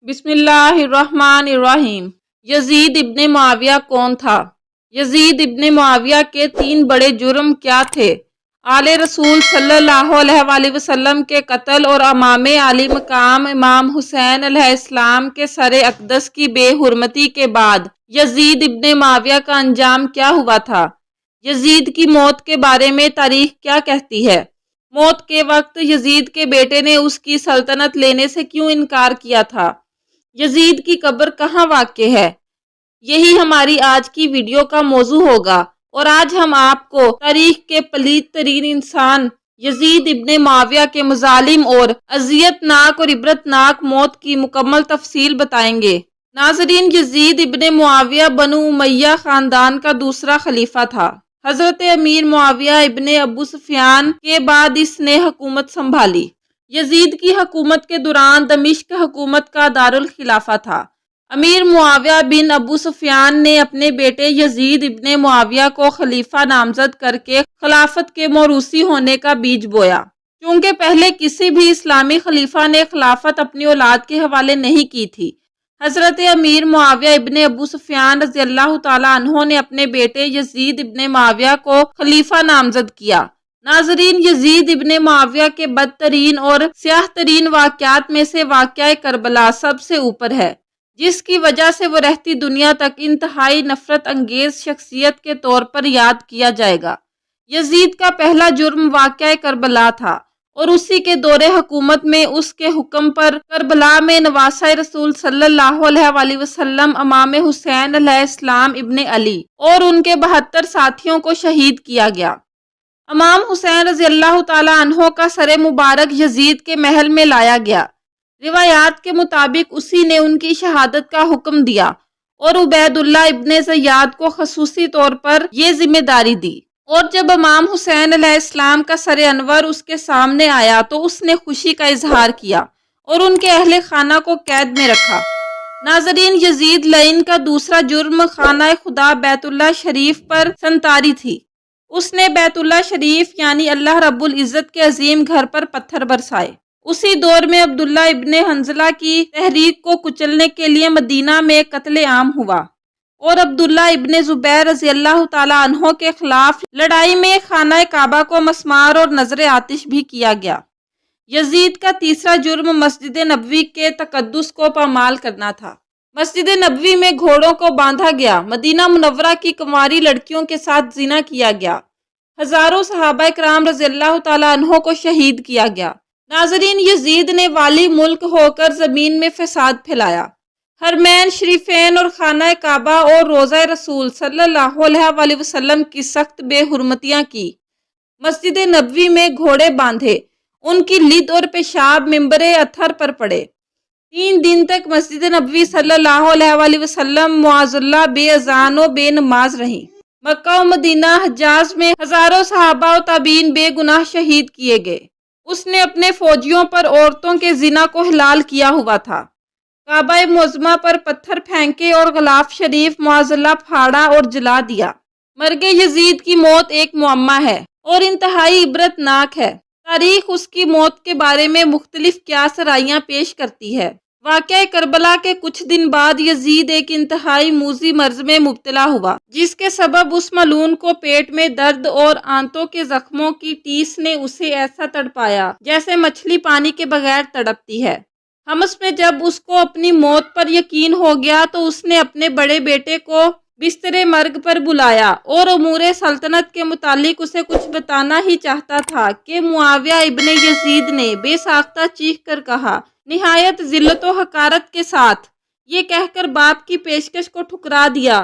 بسم اللہ الرحمن الرحیم۔ یزید ابن معاویہ کون تھا؟ یزید ابن معاویہ کے 3 بڑے جرم کیا تھے؟ آل رسول صلی اللہ علیہ وآلہ وسلم کے قتل اور امام علی مقام امام حسین علیہ السلام کے سر اقدس کی بے حرمتی کے بعد یزید ابن معاویہ کا انجام کیا ہوا تھا؟ یزید کی موت کے بارے میں تاریخ کیا کہتی ہے؟ موت کے وقت یزید کے بیٹے نے اس کی سلطنت لینے سے کیوں انکار کیا تھا؟ یزید کی قبر کہاں واقع ہے؟ یہی ہماری آج کی ویڈیو کا موضوع ہوگا، اور آج ہم آپ کو تاریخ کے پلید ترین انسان یزید ابن معاویہ کے مظالم اور اذیت ناک اور عبرت ناک موت کی مکمل تفصیل بتائیں گے۔ ناظرین، یزید ابن معاویہ بنو امیہ خاندان کا دوسرا خلیفہ تھا۔ حضرت امیر معاویہ ابن ابو سفیان کے بعد اس نے حکومت سنبھالی۔ یزید کی حکومت کے دوران دمشق حکومت کا دارالخلافہ تھا۔ امیر معاویہ بن ابو سفیان نے اپنے بیٹے یزید ابن معاویہ کو خلیفہ نامزد کر کے خلافت کے موروثی ہونے کا بیج بویا۔ چونکہ پہلے کسی بھی اسلامی خلیفہ نے خلافت اپنی اولاد کے حوالے نہیں کی تھی، حضرت امیر معاویہ ابن ابو سفیان رضی اللہ تعالیٰ عنہ نے اپنے بیٹے یزید ابن معاویہ کو خلیفہ نامزد کیا۔ ناظرین، یزید ابن معاویہ کے بدترین اور سیاہ ترین واقعات میں سے واقعہ کربلا سب سے اوپر ہے، جس کی وجہ سے وہ رہتی دنیا تک انتہائی نفرت انگیز شخصیت کے طور پر یاد کیا جائے گا۔ یزید کا پہلا جرم واقعہ کربلا تھا، اور اسی کے دور حکومت میں اس کے حکم پر کربلا میں نواسہ رسول صلی اللہ علیہ وآلہ وسلم امام حسین علیہ السلام ابن علی اور ان کے 72 ساتھیوں کو شہید کیا گیا۔ امام حسین رضی اللہ تعالیٰ عنہ کا سر مبارک یزید کے محل میں لایا گیا۔ روایات کے مطابق اسی نے ان کی شہادت کا حکم دیا اور عبید اللہ ابن زیاد کو خصوصی طور پر یہ ذمہ داری دی۔ اور جب امام حسین علیہ السلام کا سر انور اس کے سامنے آیا تو اس نے خوشی کا اظہار کیا اور ان کے اہل خانہ کو قید میں رکھا۔ ناظرین، یزید لعین کا دوسرا جرم خانہ خدا بیت اللہ شریف پر سنتاری تھی۔ اس نے بیت اللہ شریف یعنی اللہ رب العزت کے عظیم گھر پر پتھر برسائے۔ اسی دور میں عبداللہ ابن حنظلہ کی تحریک کو کچلنے کے لیے مدینہ میں قتل عام ہوا، اور عبداللہ ابن زبیر رضی اللہ تعالیٰ عنہ کے خلاف لڑائی میں خانہ کعبہ کو مسمار اور نظر آتش بھی کیا گیا۔ یزید کا تیسرا جرم مسجد نبوی کے تقدس کو پامال کرنا تھا۔ مسجد نبوی میں گھوڑوں کو باندھا گیا، مدینہ منورہ کی کنواری لڑکیوں کے ساتھ زنا کیا گیا، ہزاروں صحابہ کرام رضی اللہ تعالیٰ عنہ کو شہید کیا گیا۔ ناظرین، یزید نے والی ملک ہو کر زمین میں فساد پھیلایا، حرمین شریفین اور خانہ کعبہ اور روضہ رسول صلی اللہ علیہ وآلہ وسلم کی سخت بے حرمتیاں کی، مسجد نبوی میں گھوڑے باندھے، ان کی لد اور پیشاب منبر اطہر پر پڑے۔ 3 دن تک مسجد نبوی صلی اللہ علیہ وآلہ وسلم معاذ اللہ بے اذان و بے نماز رہیں۔ مکہ و مدینہ حجاز میں ہزاروں صحابہ و تابعین بے گناہ شہید کیے گئے۔ اس نے اپنے فوجیوں پر عورتوں کے زنا کو حلال کیا ہوا تھا، کعبہ معظمہ پر پتھر پھینکے اور غلاف شریف معاذ اللہ پھاڑا اور جلا دیا۔ مرگ یزید کی موت ایک معمہ ہے اور انتہائی عبرت ناک ہے۔ تاریخ اس کی موت کے بارے میں مختلف قیاس رائیاں پیش کرتی ہے۔ واقعہ کربلا کے کچھ دن بعد یزید ایک انتہائی موذی مرض میں مبتلا ہوا، جس کے سبب اس ملعون کو پیٹ میں درد اور آنتوں کے زخموں کی ٹیس نے اسے ایسا تڑپایا جیسے مچھلی پانی کے بغیر تڑپتی ہے۔ حمص میں جب اس کو اپنی موت پر یقین ہو گیا تو اس نے اپنے بڑے بیٹے کو بستر مرگ پر بلایا اور امور سلطنت کے متعلق اسے کچھ بتانا ہی چاہتا تھا کہ معاویہ ابن یزید نے بے ساختہ چیخ کر کہا، نہایت ذلت و حقارت کے ساتھ یہ کہہ کر باپ کی پیشکش کو ٹھکرا دیا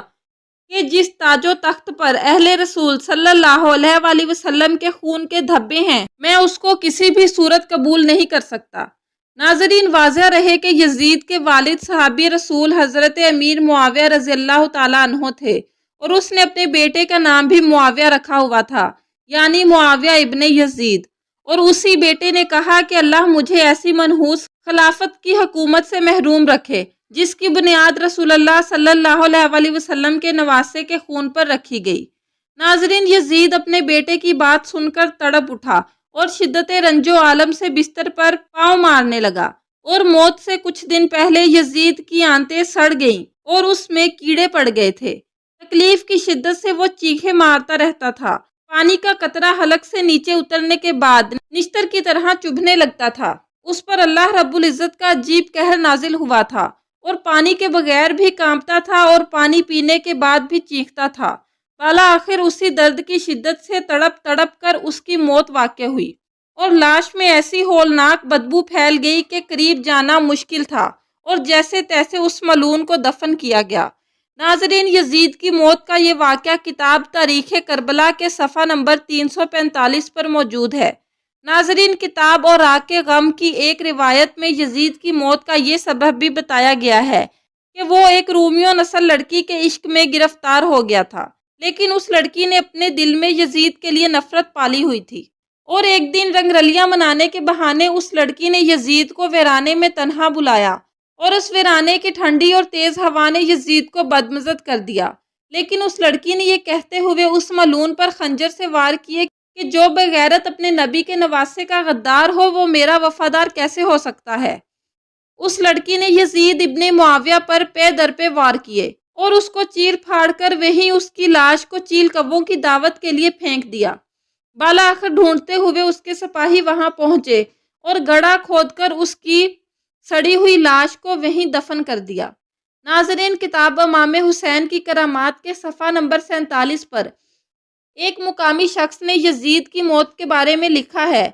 کہ جس تاج و تخت پر اہل رسول صلی اللہ علیہ وآلہ وسلم کے خون کے دھبے ہیں، میں اس کو کسی بھی صورت قبول نہیں کر سکتا۔ ناظرین، واضح رہے کہ یزید کے والد صحابی رسول حضرت امیر معاویہ رضی اللہ تعالیٰ عنہ تھے، اور اس نے اپنے بیٹے کا نام بھی معاویہ رکھا ہوا تھا، یعنی معاویہ ابن یزید۔ اور اسی بیٹے نے کہا کہ اللہ مجھے ایسی منحوس خلافت کی حکومت سے محروم رکھے جس کی بنیاد رسول اللہ صلی اللہ علیہ وآلہ وسلم کے نواسے کے خون پر رکھی گئی۔ ناظرین، یزید اپنے بیٹے کی بات سن کر تڑپ اٹھا اور شدت رنج و عالم سے بستر پر پاؤں مارنے لگا۔ اور موت سے کچھ دن پہلے یزید کی آنتیں سڑ گئیں اور اس میں کیڑے پڑ گئے تھے۔ تکلیف کی شدت سے وہ چیخیں مارتا رہتا تھا۔ پانی کا قطرہ حلق سے نیچے اترنے کے بعد نشتر کی طرح چبھنے لگتا تھا۔ اس پر اللہ رب العزت کا عجیب قہر نازل ہوا تھا اور پانی کے بغیر بھی کانپتا تھا اور پانی پینے کے بعد بھی چیختا تھا۔ بالآخر اسی درد کی شدت سے تڑپ تڑپ کر اس کی موت واقع ہوئی اور لاش میں ایسی ہولناک بدبو پھیل گئی کہ قریب جانا مشکل تھا اور جیسے تیسے اس ملعون کو دفن کیا گیا۔ ناظرین، یزید کی موت کا یہ واقعہ کتاب تاریخ کربلا کے صفحہ نمبر 345 پر موجود ہے۔ ناظرین، کتاب اور راگ کے غم کی ایک روایت میں یزید کی موت کا یہ سبب بھی بتایا گیا ہے کہ وہ ایک رومیو نسل لڑکی کے عشق میں گرفتار ہو گیا تھا، لیکن اس لڑکی نے اپنے دل میں یزید کے لیے نفرت پالی ہوئی تھی اور ایک دن رنگ رلیاں منانے کے بہانے اس لڑکی نے یزید کو ویرانے میں تنہا بلایا اور اس ویرانے کی ٹھنڈی اور تیز ہوا نے یزید کو بدمزد کر دیا، لیکن اس لڑکی نے یہ کہتے ہوئے اس ملعون پر خنجر سے وار کیے کہ جو بغیرت اپنے نبی کے نواسے کا غدار ہو وہ میرا وفادار کیسے ہو سکتا ہے۔ اس لڑکی نے یزید ابن معاویہ پر پے در پہ وار کیے اور اس کو چیر پھاڑ کر وہیں اس کی لاش کو چیل کبوں کی دعوت کے لیے پھینک دیا۔ بالآخر ڈھونڈتے ہوئے اس کے سپاہی وہاں پہنچے اور گڑھا کھود کر اس کی سڑی ہوئی لاش کو وہیں دفن کر دیا۔ ناظرین، کتاب امام حسین کی کرامات کے صفحہ نمبر 47 پر ایک مقامی شخص نے یزید کی موت کے بارے میں لکھا ہے: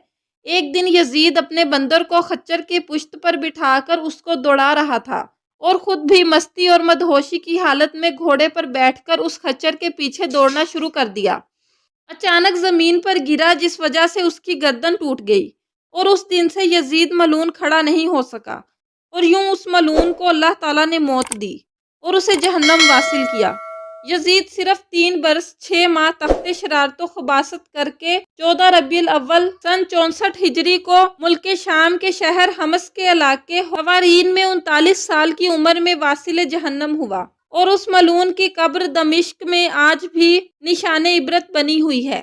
ایک دن یزید اپنے بندر کو خچر کی پشت پر بٹھا کر اس کو دوڑا رہا تھا اور خود بھی مستی اور مدہوشی کی حالت میں گھوڑے پر بیٹھ کر اس خچر کے پیچھے دوڑنا شروع کر دیا۔ اچانک زمین پر گرا، جس وجہ سے اس کی گردن ٹوٹ گئی اور اس دن سے یزید ملعون کھڑا نہیں ہو سکا اور یوں اس ملعون کو اللہ تعالیٰ نے موت دی اور اسے جہنم واصل کیا۔ یزید صرف 3 برس 6 ماہ تخت شرارت و خباثت کر کے 14 ربیع الاول سن 64 ہجری کو ملک شام کے شہر حمص کے علاقے حوارین میں 39 سال کی عمر میں واصل جہنم ہوا اور اس ملعون کی قبر دمشق میں آج بھی نشان عبرت بنی ہوئی ہے۔